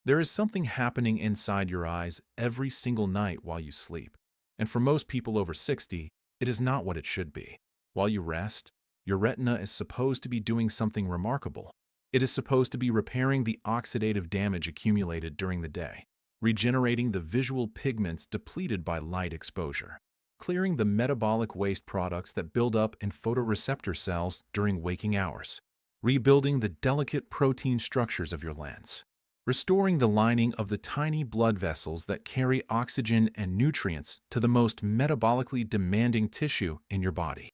There is something happening inside your eyes every single night while you sleep. And for most people over 60, it is not what it should be. While you rest, your retina is supposed to be doing something remarkable. It is supposed to be repairing the oxidative damage accumulated during the day, regenerating the visual pigments depleted by light exposure, clearing the metabolic waste products that build up in photoreceptor cells during waking hours, rebuilding the delicate protein structures of your lens, restoring the lining of the tiny blood vessels that carry oxygen and nutrients to the most metabolically demanding tissue in your body.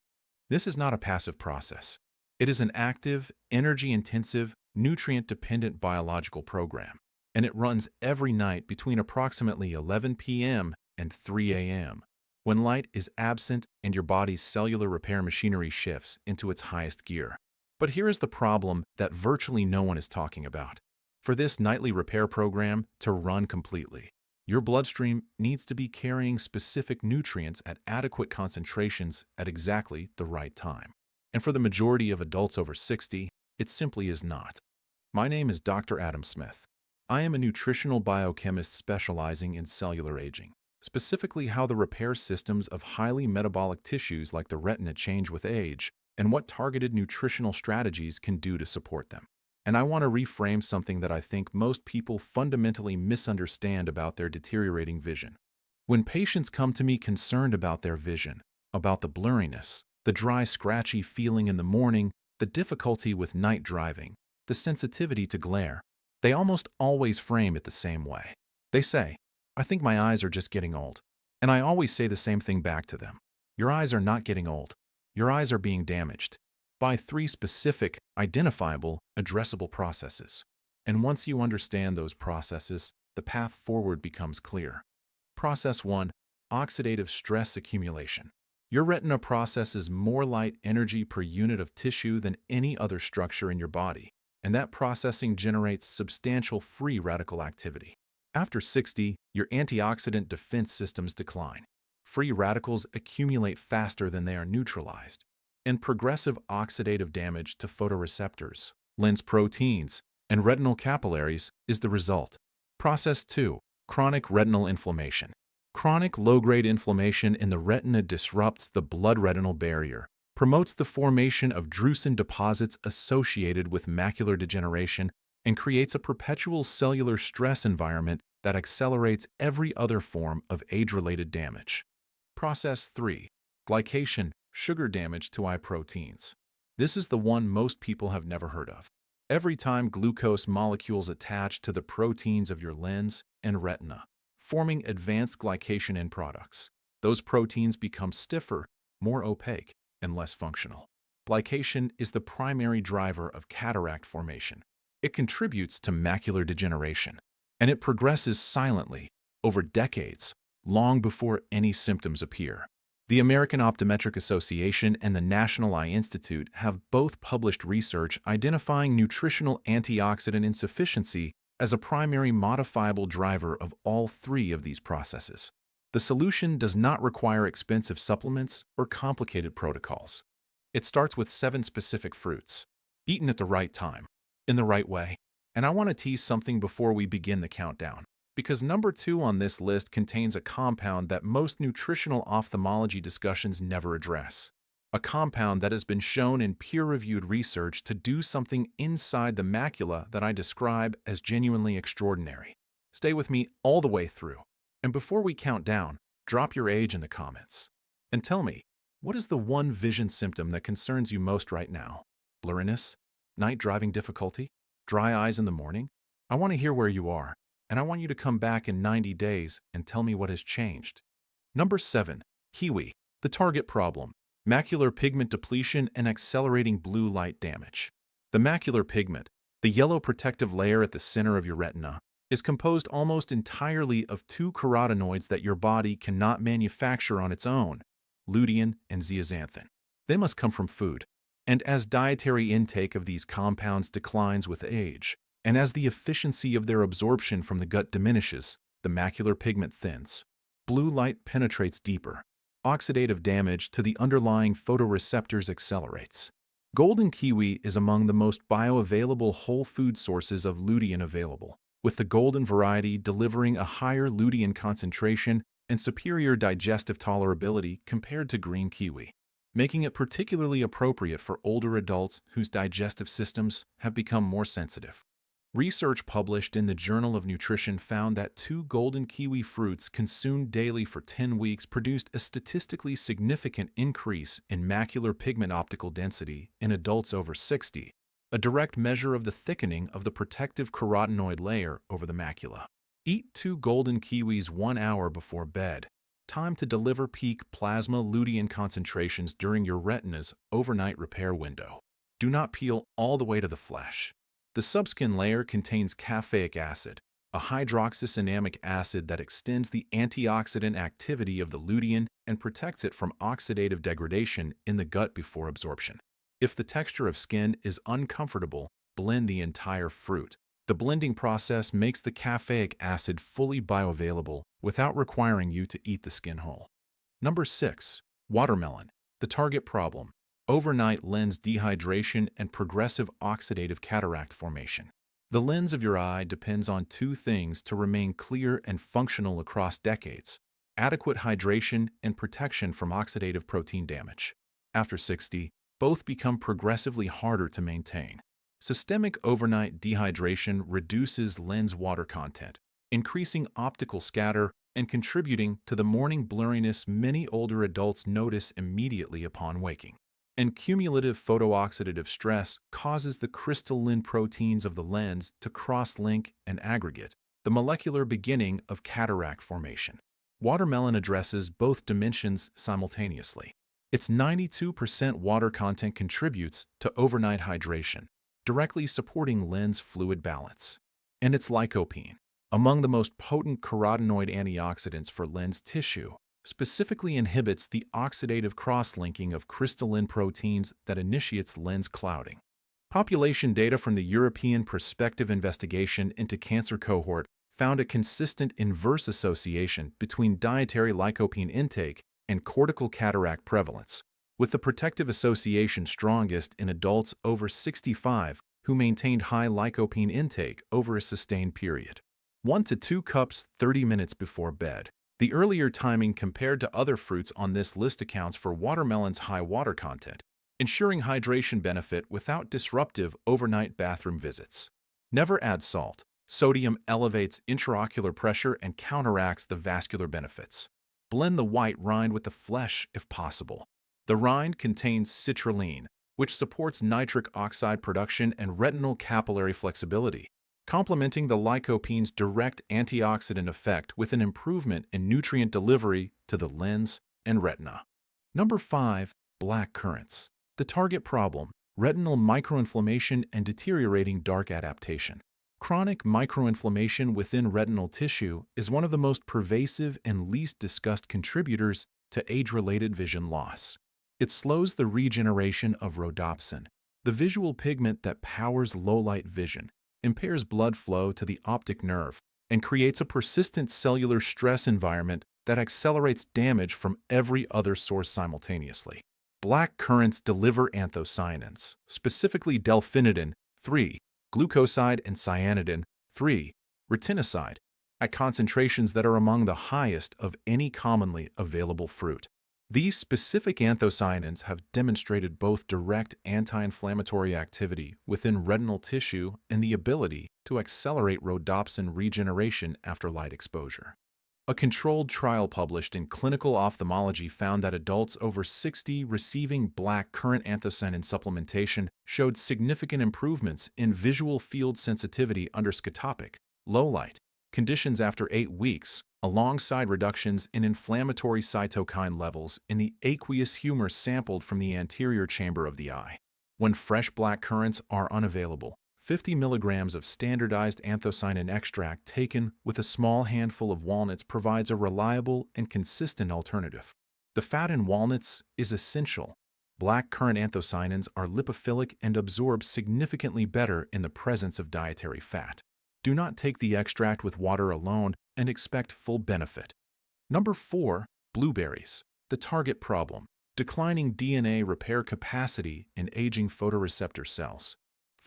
This is not a passive process. It is an active, energy-intensive, nutrient-dependent biological program, and it runs every night between approximately 11 p.m. and 3 a.m., when light is absent and your body's cellular repair machinery shifts into its highest gear. But here is the problem that virtually no one is talking about. For this nightly repair program to run completely, your bloodstream needs to be carrying specific nutrients at adequate concentrations at exactly the right time. And for the majority of adults over 60, it simply is not. My name is Dr. Adam Smith. I am a nutritional biochemist specializing in cellular aging, specifically how the repair systems of highly metabolic tissues like the retina change with age and what targeted nutritional strategies can do to support them. And I want to reframe something that I think most people fundamentally misunderstand about their deteriorating vision. When patients come to me concerned about their vision, about the blurriness, the dry, scratchy feeling in the morning, the difficulty with night driving, the sensitivity to glare, they almost always frame it the same way. They say, "I think my eyes are just getting old." And I always say the same thing back to them. Your eyes are not getting old. Your eyes are being damaged by 3 specific, identifiable, addressable processes. And once you understand those processes, the path forward becomes clear. Process 1. Oxidative stress accumulation. Your retina processes more light energy per unit of tissue than any other structure in your body, and that processing generates substantial free radical activity. After 60, your antioxidant defense systems decline. Free radicals accumulate faster than they are neutralized, and progressive oxidative damage to photoreceptors, lens proteins, and retinal capillaries is the result. Process 2. Chronic retinal inflammation. Chronic low-grade inflammation in the retina disrupts the blood-retinal barrier, promotes the formation of drusen deposits associated with macular degeneration, and creates a perpetual cellular stress environment that accelerates every other form of age-related damage. Process 3. Glycation, sugar damage to eye proteins. This is the one most people have never heard of. Every time glucose molecules attach to the proteins of your lens and retina, forming advanced glycation end products, those proteins become stiffer, more opaque, and less functional. Glycation is the primary driver of cataract formation. It contributes to macular degeneration, and it progresses silently over decades, long before any symptoms appear. The American Optometric Association and the National Eye Institute have both published research identifying nutritional antioxidant insufficiency as a primary modifiable driver of all 3 of these processes. The solution does not require expensive supplements or complicated protocols. It starts with 7 specific fruits, eaten at the right time, in the right way. And I want to tease something before we begin the countdown, because number 2 on this list contains a compound that most nutritional ophthalmology discussions never address. A compound that has been shown in peer-reviewed research to do something inside the macula that I describe as genuinely extraordinary. Stay with me all the way through. And before we count down, drop your age in the comments. And tell me, what is the one vision symptom that concerns you most right now? Blurriness? Night driving difficulty? Dry eyes in the morning? I want to hear where you are, and I want you to come back in 90 days and tell me what has changed. Number 7. Kiwi. The target problem. Macular pigment depletion and accelerating blue light damage. The macular pigment, the yellow protective layer at the center of your retina, is composed almost entirely of 2 carotenoids that your body cannot manufacture on its own, lutein and zeaxanthin. They must come from food. And as dietary intake of these compounds declines with age, and as the efficiency of their absorption from the gut diminishes, the macular pigment thins. Blue light penetrates deeper. Oxidative damage to the underlying photoreceptors accelerates. Golden kiwi is among the most bioavailable whole food sources of lutein available, with the golden variety delivering a higher lutein concentration and superior digestive tolerability compared to green kiwi, making it particularly appropriate for older adults whose digestive systems have become more sensitive. Research published in the Journal of Nutrition found that 2 golden kiwi fruits consumed daily for 10 weeks produced a statistically significant increase in macular pigment optical density in adults over 60, a direct measure of the thickening of the protective carotenoid layer over the macula. Eat 2 golden kiwis 1 hour before bed. Time to deliver peak plasma lutein concentrations during your retina's overnight repair window. Do not peel all the way to the flesh. The subskin layer contains caffeic acid, a hydroxycinnamic acid that extends the antioxidant activity of the lutein and protects it from oxidative degradation in the gut before absorption. If the texture of skin is uncomfortable, blend the entire fruit. The blending process makes the caffeic acid fully bioavailable without requiring you to eat the skin whole. Number 6. Watermelon. The target problem: overnight lens dehydration and progressive oxidative cataract formation. The lens of your eye depends on 2 things to remain clear and functional across decades: adequate hydration and protection from oxidative protein damage. After 60, both become progressively harder to maintain. Systemic overnight dehydration reduces lens water content, increasing optical scatter and contributing to the morning blurriness many older adults notice immediately upon waking. And cumulative photooxidative stress causes the crystalline proteins of the lens to cross-link and aggregate, the molecular beginning of cataract formation. Watermelon addresses both dimensions simultaneously. Its 92% water content contributes to overnight hydration, directly supporting lens fluid balance. And its lycopene, among the most potent carotenoid antioxidants for lens tissue, specifically inhibits the oxidative cross-linking of crystalline proteins that initiates lens clouding. Population data from the European Prospective Investigation into Cancer cohort found a consistent inverse association between dietary lycopene intake and cortical cataract prevalence, with the protective association strongest in adults over 65 who maintained high lycopene intake over a sustained period. 1 to 2 cups 30 minutes before bed. The earlier timing compared to other fruits on this list accounts for watermelon's high water content, ensuring hydration benefit without disruptive overnight bathroom visits. Never add salt. Sodium elevates intraocular pressure and counteracts the vascular benefits. Blend the white rind with the flesh if possible. The rind contains citrulline, which supports nitric oxide production and retinal capillary flexibility, complementing the lycopene's direct antioxidant effect with an improvement in nutrient delivery to the lens and retina. Number 5. Black currants. The target problem: retinal microinflammation and deteriorating dark adaptation. Chronic microinflammation within retinal tissue is one of the most pervasive and least discussed contributors to age-related vision loss. It slows the regeneration of rhodopsin, the visual pigment that powers low-light vision, impairs blood flow to the optic nerve, and creates a persistent cellular stress environment that accelerates damage from every other source simultaneously. Black currants deliver anthocyanins, specifically delphinidin 3, glucoside and cyanidin 3, retinoside, at concentrations that are among the highest of any commonly available fruit. These specific anthocyanins have demonstrated both direct anti-inflammatory activity within retinal tissue and the ability to accelerate rhodopsin regeneration after light exposure. A controlled trial published in Clinical Ophthalmology found that adults over 60 receiving black currant anthocyanin supplementation showed significant improvements in visual field sensitivity under scotopic, low light conditions after 8 weeks, alongside reductions in inflammatory cytokine levels in the aqueous humor sampled from the anterior chamber of the eye. When fresh black currants are unavailable, 50 milligrams of standardized anthocyanin extract taken with a small handful of walnuts provides a reliable and consistent alternative. The fat in walnuts is essential. Black currant anthocyanins are lipophilic and absorb significantly better in the presence of dietary fat. Do not take the extract with water alone and expect full benefit. Number 4. Blueberries. The target problem: declining DNA repair capacity in aging photoreceptor cells.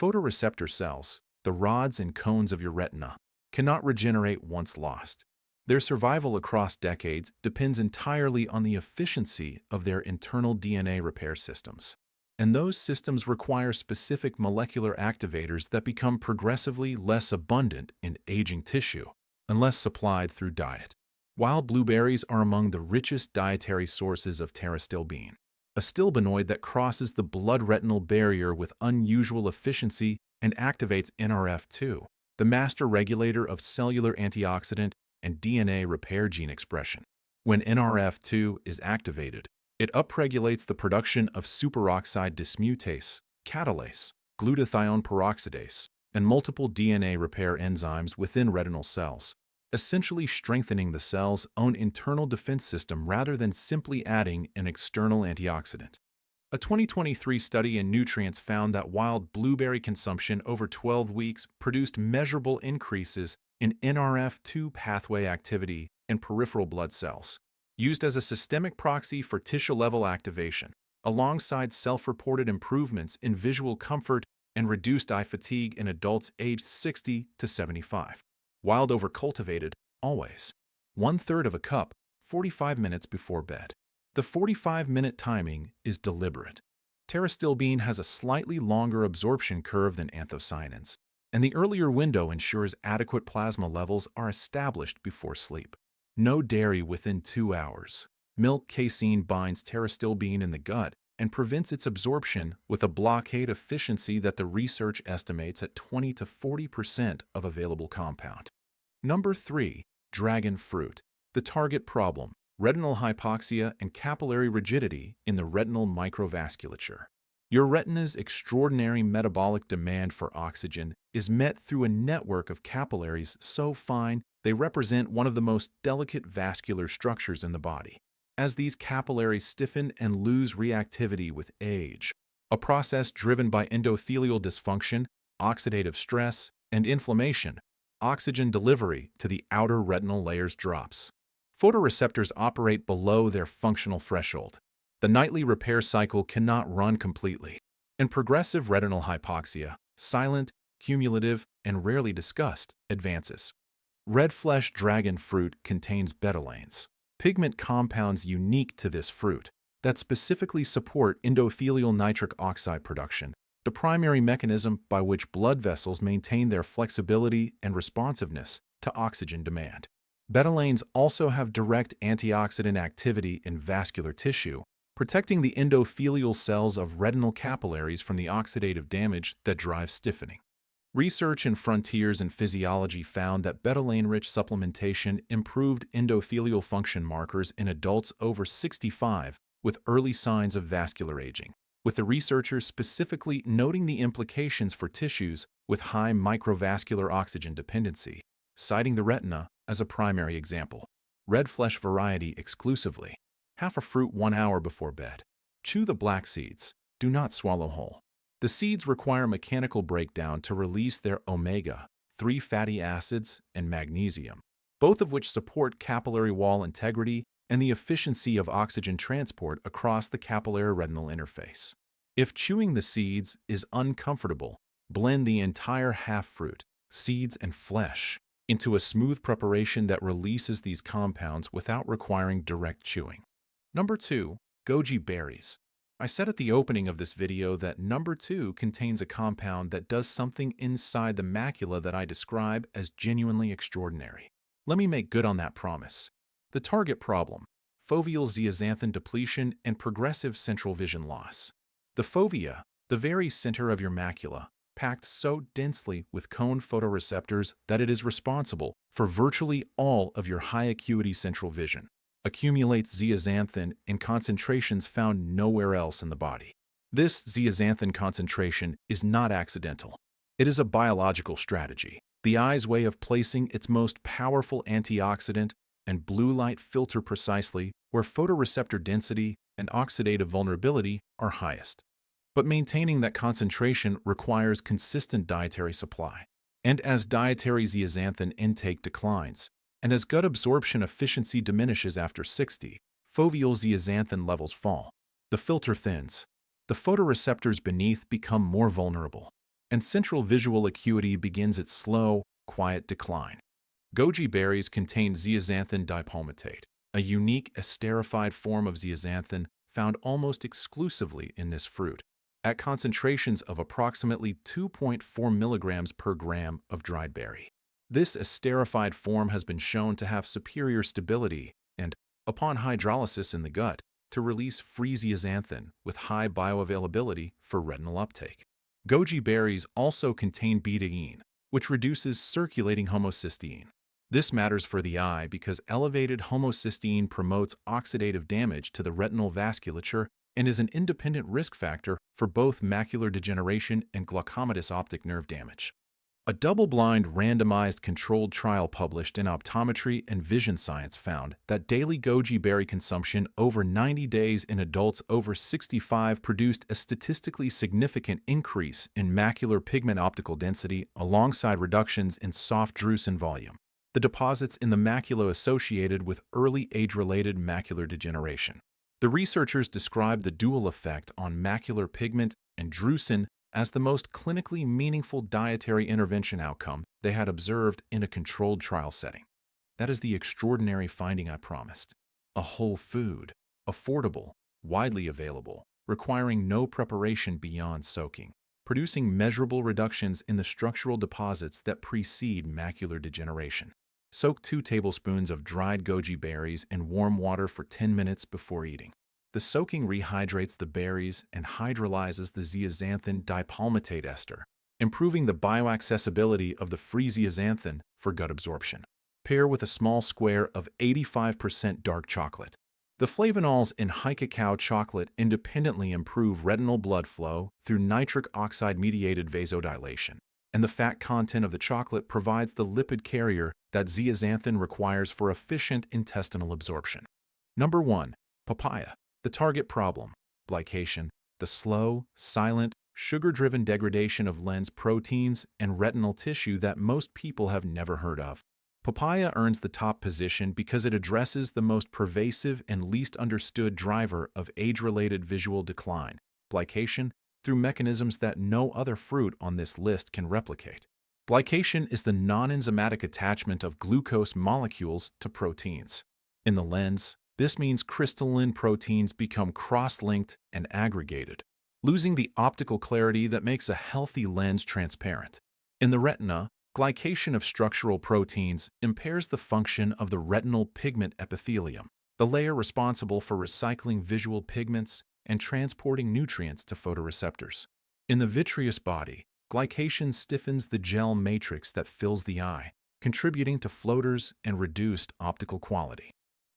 Photoreceptor cells, the rods and cones of your retina, cannot regenerate once lost. Their survival across decades depends entirely on the efficiency of their internal DNA repair systems. And those systems require specific molecular activators that become progressively less abundant in aging tissue unless supplied through diet. Wild blueberries are among the richest dietary sources of pterostilbene, a stilbenoid that crosses the blood-retinal barrier with unusual efficiency and activates NRF2, the master regulator of cellular antioxidant and DNA repair gene expression. When NRF2 is activated, it upregulates the production of superoxide dismutase, catalase, glutathione peroxidase, and multiple DNA repair enzymes within retinal cells, essentially strengthening the cell's own internal defense system rather than simply adding an external antioxidant. A 2023 study in Nutrients found that wild blueberry consumption over 12 weeks produced measurable increases in NRF2 pathway activity in peripheral blood cells, used as a systemic proxy for tissue-level activation, alongside self-reported improvements in visual comfort and reduced eye fatigue in adults aged 60 to 75. Wild over cultivated, always. 1/3 of a cup, 45 minutes before bed. The 45-minute timing is deliberate. Pterostilbene has a slightly longer absorption curve than anthocyanins, and the earlier window ensures adequate plasma levels are established before sleep. No dairy within 2 hours. Milk casein binds pterostilbene in the gut and prevents its absorption with a blockade efficiency that the research estimates at 20 to 40% of available compound. Number 3. Dragon fruit. The target problem: retinal hypoxia and capillary rigidity in the retinal microvasculature. Your retina's extraordinary metabolic demand for oxygen is met through a network of capillaries so fine they represent one of the most delicate vascular structures in the body. As these capillaries stiffen and lose reactivity with age, a process driven by endothelial dysfunction, oxidative stress, and inflammation, oxygen delivery to the outer retinal layers drops. Photoreceptors operate below their functional threshold. The nightly repair cycle cannot run completely, and progressive retinal hypoxia, silent, cumulative, and rarely discussed, advances. Red flesh dragon fruit contains betalains, pigment compounds unique to this fruit that specifically support endothelial nitric oxide production, the primary mechanism by which blood vessels maintain their flexibility and responsiveness to oxygen demand. Betalains also have direct antioxidant activity in vascular tissue, protecting the endothelial cells of retinal capillaries from the oxidative damage that drives stiffening. Research in Frontiers in Physiology found that betalain-rich supplementation improved endothelial function markers in adults over 65 with early signs of vascular aging, with the researchers specifically noting the implications for tissues with high microvascular oxygen dependency, citing the retina as a primary example. Red flesh variety exclusively. Half a fruit 1 hour before bed. Chew the black seeds. Do not swallow whole. The seeds require mechanical breakdown to release their omega-3 fatty acids and magnesium, both of which support capillary wall integrity and the efficiency of oxygen transport across the capillary retinal interface. If chewing the seeds is uncomfortable, blend the entire half fruit, seeds, and flesh into a smooth preparation that releases these compounds without requiring direct chewing. Number 2. Goji berries. I said at the opening of this video that number 2 contains a compound that does something inside the macula that I describe as genuinely extraordinary. Let me make good on that promise. The target problem: foveal zeaxanthin depletion and progressive central vision loss. The fovea, the very center of your macula, packed so densely with cone photoreceptors that it is responsible for virtually all of your high-acuity central vision, accumulates zeaxanthin in concentrations found nowhere else in the body. This zeaxanthin concentration is not accidental. It is a biological strategy, the eye's way of placing its most powerful antioxidant and blue light filter precisely where photoreceptor density and oxidative vulnerability are highest. But maintaining that concentration requires consistent dietary supply. And as dietary zeaxanthin intake declines, and as gut absorption efficiency diminishes after 60, foveal zeaxanthin levels fall. The filter thins. The photoreceptors beneath become more vulnerable, and central visual acuity begins its slow, quiet decline. Goji berries contain zeaxanthin dipalmitate, a unique esterified form of zeaxanthin found almost exclusively in this fruit, at concentrations of approximately 2.4 milligrams per gram of dried berry. This esterified form has been shown to have superior stability and, upon hydrolysis in the gut, to release free zeaxanthin with high bioavailability for retinal uptake. Goji berries also contain betaine, which reduces circulating homocysteine. This matters for the eye because elevated homocysteine promotes oxidative damage to the retinal vasculature and is an independent risk factor for both macular degeneration and glaucomatous optic nerve damage. A double-blind, randomized controlled trial published in Optometry and Vision Science found that daily goji berry consumption over 90 days in adults over 65 produced a statistically significant increase in macular pigment optical density alongside reductions in soft drusen volume, the deposits in the macula associated with early age-related macular degeneration. The researchers described the dual effect on macular pigment and drusen as the most clinically meaningful dietary intervention outcome they had observed in a controlled trial setting. That is the extraordinary finding I promised. A whole food, affordable, widely available, requiring no preparation beyond soaking, producing measurable reductions in the structural deposits that precede macular degeneration. Soak 2 tablespoons of dried goji berries in warm water for 10 minutes before eating. The soaking rehydrates the berries and hydrolyzes the zeaxanthin dipalmitate ester, improving the bioaccessibility of the free zeaxanthin for gut absorption. Pair with a small square of 85% dark chocolate. The flavonols in high cacao chocolate independently improve retinal blood flow through nitric oxide-mediated vasodilation, and the fat content of the chocolate provides the lipid carrier that zeaxanthin requires for efficient intestinal absorption. Number 1. Papaya. The target problem, glycation, the slow, silent, sugar-driven degradation of lens proteins and retinal tissue that most people have never heard of. Papaya earns the top position because it addresses the most pervasive and least understood driver of age-related visual decline, glycation, through mechanisms that no other fruit on this list can replicate. Glycation is the non-enzymatic attachment of glucose molecules to proteins. In the lens, this means crystalline proteins become cross-linked and aggregated, losing the optical clarity that makes a healthy lens transparent. In the retina, glycation of structural proteins impairs the function of the retinal pigment epithelium, the layer responsible for recycling visual pigments and transporting nutrients to photoreceptors. In the vitreous body, glycation stiffens the gel matrix that fills the eye, contributing to floaters and reduced optical quality.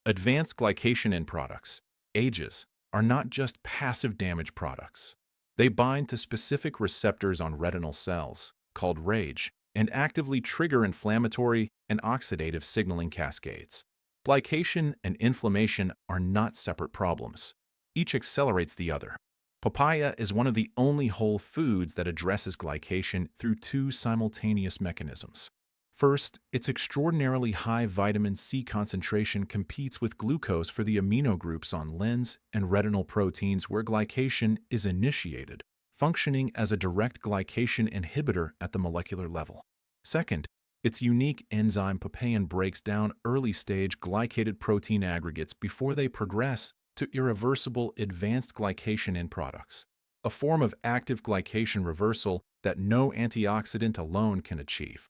Advanced glycation end products, AGEs, are not just passive damage products. They bind to specific receptors on retinal cells, called RAGE, and actively trigger inflammatory and oxidative signaling cascades. Glycation and inflammation are not separate problems. Each accelerates the other. Papaya is one of the only whole foods that addresses glycation through 2 simultaneous mechanisms. First, its extraordinarily high vitamin C concentration competes with glucose for the amino groups on lens and retinal proteins where glycation is initiated, functioning as a direct glycation inhibitor at the molecular level. Second, its unique enzyme papain breaks down early-stage glycated protein aggregates before they progress to irreversible advanced glycation end products, a form of active glycation reversal that no antioxidant alone can achieve.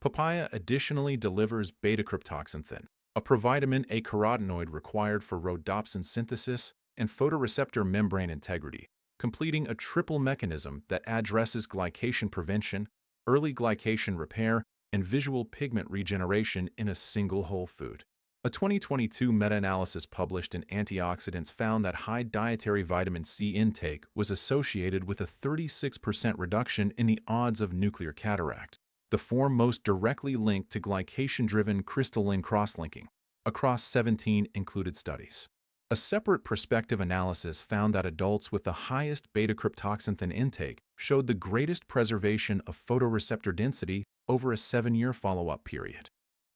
Papaya additionally delivers beta-cryptoxanthin, a provitamin A carotenoid required for rhodopsin synthesis and photoreceptor membrane integrity, completing a triple mechanism that addresses glycation prevention, early glycation repair, and visual pigment regeneration in a single whole food. A 2022 meta-analysis published in Antioxidants found that high dietary vitamin C intake was associated with a 36% reduction in the odds of nuclear cataract, the form most directly linked to glycation-driven crystalline cross-linking, across 17 included studies. A separate prospective analysis found that adults with the highest beta-cryptoxanthin intake showed the greatest preservation of photoreceptor density over a 7-year follow-up period.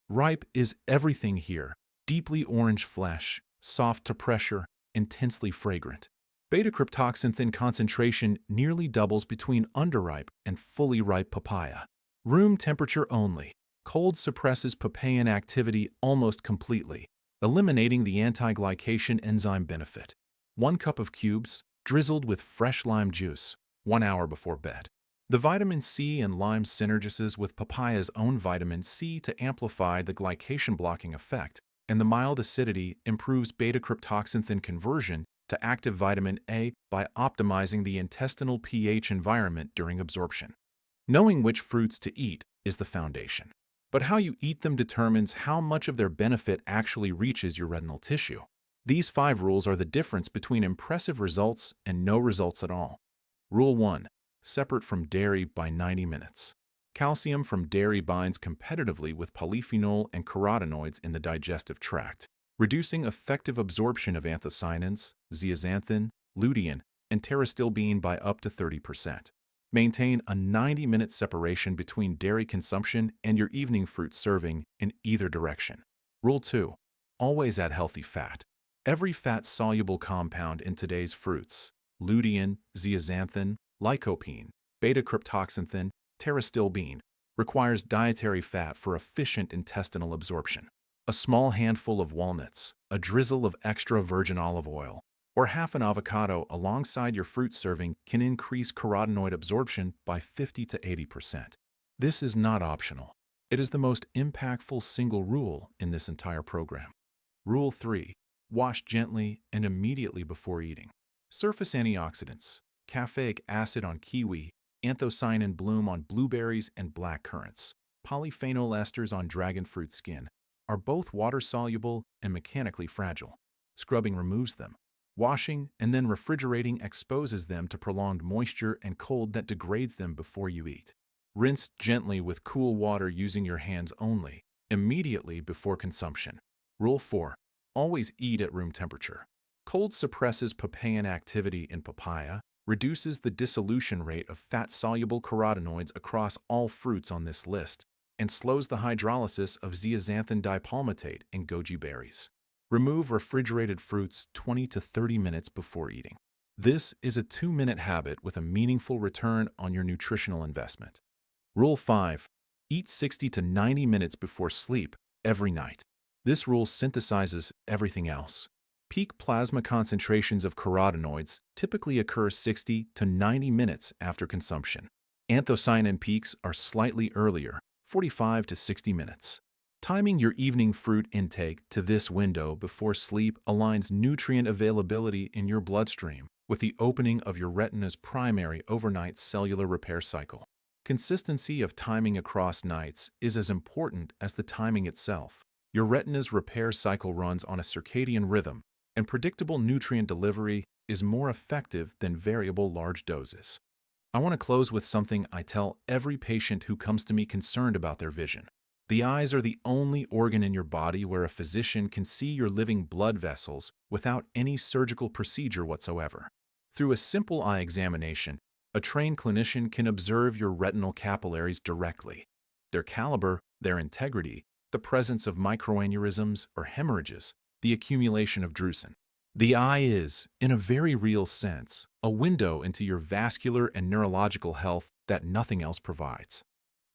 Ripe is everything here: deeply orange flesh, soft to pressure, intensely fragrant. Beta-cryptoxanthin concentration nearly doubles between underripe and fully ripe papaya. Room temperature only. Cold suppresses papain activity almost completely, eliminating the anti-glycation enzyme benefit. 1 cup of cubes, drizzled with fresh lime juice, 1 hour before bed. The vitamin C and lime synergizes with papaya's own vitamin C to amplify the glycation blocking effect, and the mild acidity improves beta-cryptoxanthin conversion to active vitamin A by optimizing the intestinal pH environment during absorption. Knowing which fruits to eat is the foundation, but how you eat them determines how much of their benefit actually reaches your retinal tissue. These 5 rules are the difference between impressive results and no results at all. Rule 1. Separate from dairy by 90 minutes. Calcium from dairy binds competitively with polyphenol and carotenoids in the digestive tract, reducing effective absorption of anthocyanins, zeaxanthin, lutein, and pterostilbene by up to 30%. Maintain a 90-minute separation between dairy consumption and your evening fruit serving in either direction. Rule 2. Always add healthy fat. Every fat-soluble compound in today's fruits, lutein, zeaxanthin, lycopene, beta-cryptoxanthin, pterostilbene, requires dietary fat for efficient intestinal absorption. A small handful of walnuts, a drizzle of extra virgin olive oil, or half an avocado alongside your fruit serving can increase carotenoid absorption by 50 to 80%. This is not optional. It is the most impactful single rule in this entire program. Rule 3. Wash gently and immediately before eating. Surface antioxidants, caffeic acid on kiwi, anthocyanin bloom on blueberries and black currants, polyphenol esters on dragon fruit skin, are both water-soluble and mechanically fragile. Scrubbing removes them. Washing and then refrigerating exposes them to prolonged moisture and cold that degrades them before you eat. Rinse gently with cool water using your hands only, immediately before consumption. Rule 4. Always eat at room temperature. Cold suppresses papain activity in papaya, reduces the dissolution rate of fat-soluble carotenoids across all fruits on this list, and slows the hydrolysis of zeaxanthin dipalmitate in goji berries. Remove refrigerated fruits 20 to 30 minutes before eating. This is a 2-minute habit with a meaningful return on your nutritional investment. Rule 5. Eat 60 to 90 minutes before sleep every night. This rule synthesizes everything else. Peak plasma concentrations of carotenoids typically occur 60 to 90 minutes after consumption. Anthocyanin peaks are slightly earlier, 45 to 60 minutes. Timing your evening fruit intake to this window before sleep aligns nutrient availability in your bloodstream with the opening of your retina's primary overnight cellular repair cycle. Consistency of timing across nights is as important as the timing itself. Your retina's repair cycle runs on a circadian rhythm, and predictable nutrient delivery is more effective than variable large doses. I want to close with something I tell every patient who comes to me concerned about their vision. The eyes are the only organ in your body where a physician can see your living blood vessels without any surgical procedure whatsoever. Through a simple eye examination, a trained clinician can observe your retinal capillaries directly. Their caliber, their integrity, the presence of microaneurysms or hemorrhages, the accumulation of drusen. The eye is, in a very real sense, a window into your vascular and neurological health that nothing else provides.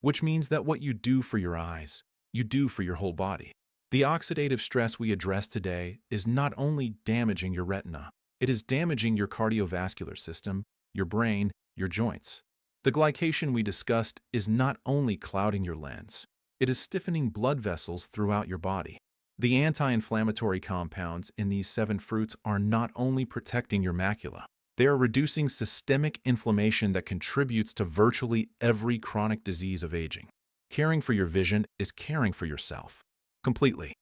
Which means that what you do for your eyes, you do for your whole body. The oxidative stress we address today is not only damaging your retina, it is damaging your cardiovascular system, your brain, your joints. The glycation we discussed is not only clouding your lens, it is stiffening blood vessels throughout your body. The anti-inflammatory compounds in these 7 fruits are not only protecting your macula, they are reducing systemic inflammation that contributes to virtually every chronic disease of aging. Caring for your vision is caring for yourself. Completely.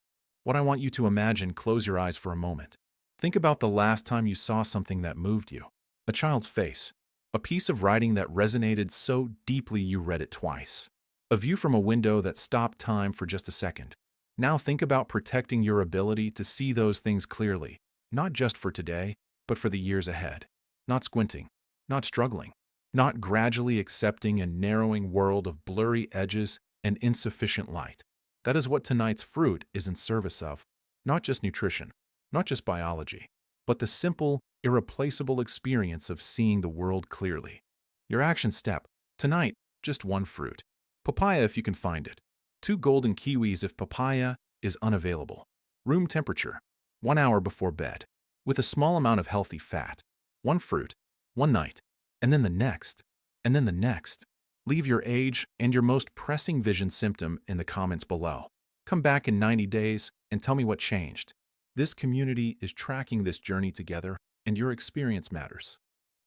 What I want you to imagine, close your eyes for a moment. Think about the last time you saw something that moved you. A child's face. A piece of writing that resonated so deeply you read it twice. A view from a window that stopped time for just a second. Now think about protecting your ability to see those things clearly, not just for today, but for the years ahead. Not squinting, not struggling, not gradually accepting a narrowing world of blurry edges and insufficient light. That is what tonight's fruit is in service of. Not just nutrition, not just biology, but the simple, irreplaceable experience of seeing the world clearly. Your action step. Tonight, just one fruit. Papaya if you can find it. 2 golden kiwis if papaya is unavailable. Room temperature, 1 hour before bed, with a small amount of healthy fat. 1 fruit, 1 night, and then the next, and then the next. Leave your age and your most pressing vision symptom in the comments below. Come back in 90 days and tell me what changed. This community is tracking this journey together, and your experience matters.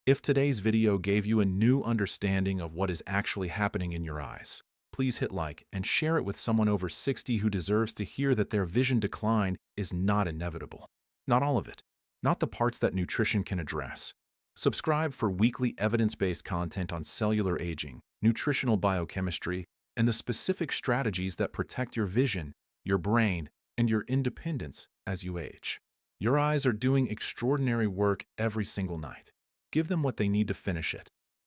If today's video gave you a new understanding of what is actually happening in your eyes, please hit like and share it with someone over 60 who deserves to hear that their vision decline is not inevitable. Not all of it. Not the parts that nutrition can address. Subscribe for weekly evidence-based content on cellular aging, nutritional biochemistry, and the specific strategies that protect your vision, your brain, and your independence as you age. Your eyes are doing extraordinary work every single night. Give them what they need to finish it.